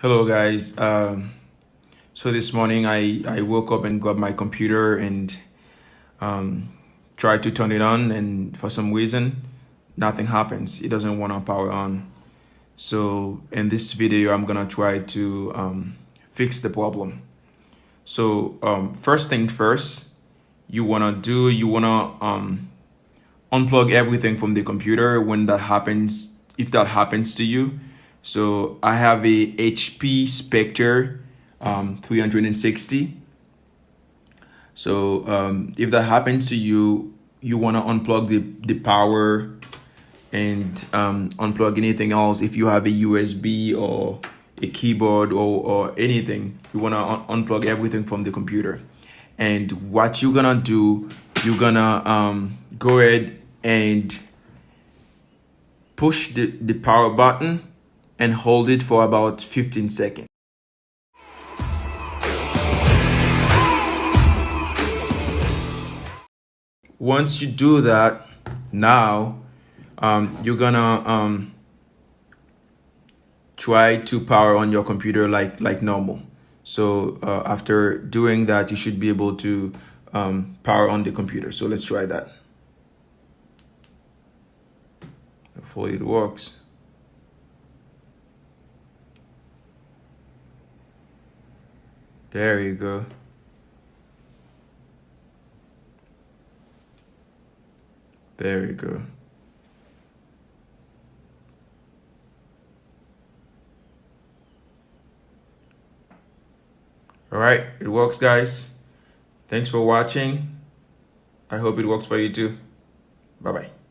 Hello guys. So this morning I woke up and got my computer and tried to turn it on, and for some reason nothing happens. It doesn't want to power on. So in this video I'm gonna try to fix the problem. So first thing first, you wanna unplug everything from the computer when that happens, if that happens to you. So I have a HP Spectre 360. So if that happens to you, you want to unplug the power and unplug anything else. If you have a USB or a keyboard or anything, you want to unplug everything from the computer. And what you're gonna do, you're gonna go ahead and push the power button and hold it for about 15 seconds. Once you do that, now you're gonna try to power on your computer like normal. So after doing that, you should be able to power on the computer. So let's try that. Hopefully it works. There you go. There you go. All right, it works, guys. Thanks for watching. I hope it works for you too. Bye-bye.